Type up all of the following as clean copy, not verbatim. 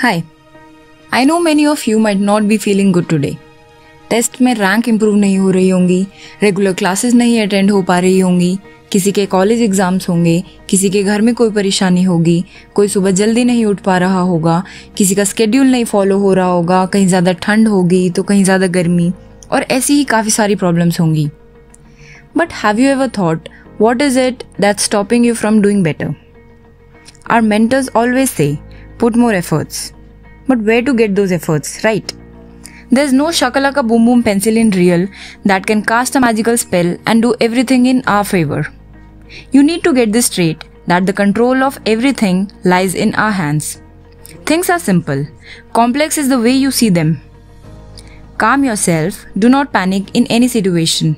Hi, I know many of you might not be feeling good today. Test में rank improve नहीं हो रही होंगी, रेगुलर क्लासेस नहीं अटेंड हो पा रही होंगी, किसी के कॉलेज एग्जाम्स होंगे, किसी के घर में कोई परेशानी होगी, कोई सुबह जल्दी नहीं उठ पा रहा होगा, किसी का स्केड्यूल नहीं फॉलो हो रहा होगा, कहीं ज़्यादा ठंड होगी तो कहीं ज़्यादा गर्मी, और ऐसी ही काफ़ी सारी प्रॉब्लम्स होंगी. But have you ever thought what is it that's stopping you from doing better? Our mentors always say, put more efforts. But where to get those efforts, right? There's no shakalaka boom boom pencil in real that can cast a magical spell and do everything in our favor. You need to get this straight that the control of everything lies in our hands. Things are simple. Complex is the way you see them. Calm yourself. Do not panic in any situation.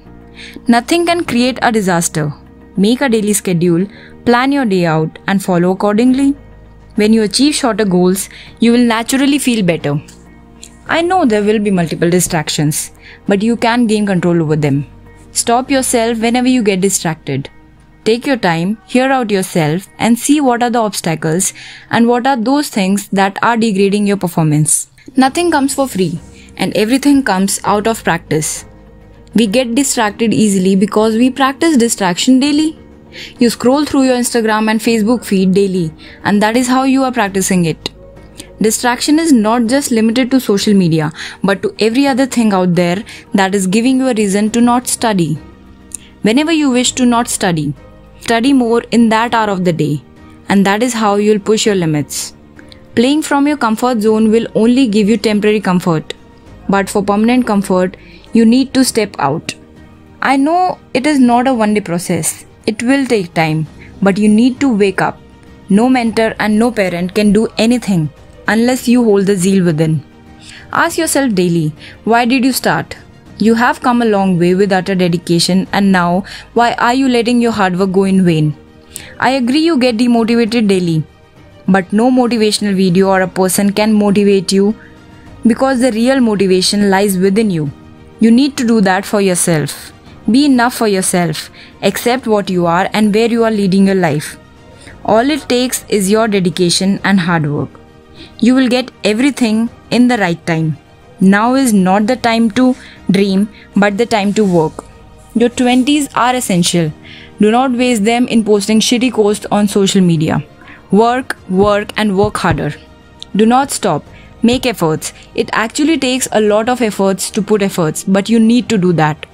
Nothing can create a disaster. Make a daily schedule, plan your day out, and follow accordingly. When you achieve shorter goals, you will naturally feel better. I know there will be multiple distractions, but you can gain control over them. Stop yourself whenever you get distracted. Take your time, hear out yourself, and see what are the obstacles and what are those things that are degrading your performance. Nothing comes for free, and everything comes out of practice. We get distracted easily because we practice distraction daily. You scroll through your Instagram and Facebook feed daily, and that is how you are practicing it. Distraction is not just limited to social media, but to every other thing out there that is giving you a reason to not study. Whenever you wish to not study, study more in that hour of the day, and that is how you'll push your limits. Playing from your comfort zone will only give you temporary comfort, but for permanent comfort, you need to step out. I know it is not a one-day process. It will take time, but you need to wake up. No mentor and no parent can do anything unless you hold the zeal within. Ask yourself daily, why did you start? You have come a long way with utter dedication, and now why are you letting your hard work go in vain? I agree you get demotivated daily, but no motivational video or a person can motivate you because the real motivation lies within you. You need to do that for yourself. Be enough for yourself. Accept what you are and where you are leading your life. All it takes is your dedication and hard work. You will get everything in the right time. Now is not the time to dream, but the time to work. Your 20s are essential. Do not waste them in posting shitty posts on social media. Work, and work harder. Do not stop. Make efforts. It actually takes a lot of efforts to put efforts, but you need to do that.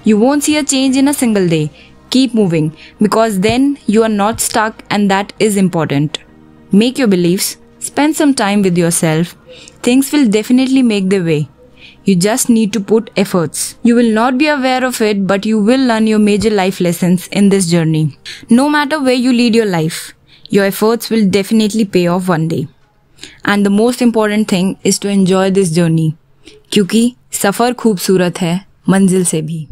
You won't see a change in a single day. Keep moving, because then you are not stuck, and that is important. Make your beliefs. Spend some time with yourself. Things will definitely make their way. You just need to put efforts. You will not be aware of it, but you will learn your major life lessons in this journey. No matter where you lead your life, your efforts will definitely pay off one day. And the most important thing is to enjoy this journey, क्योंकि सफ़र खूबसूरत है मंजिल से भी.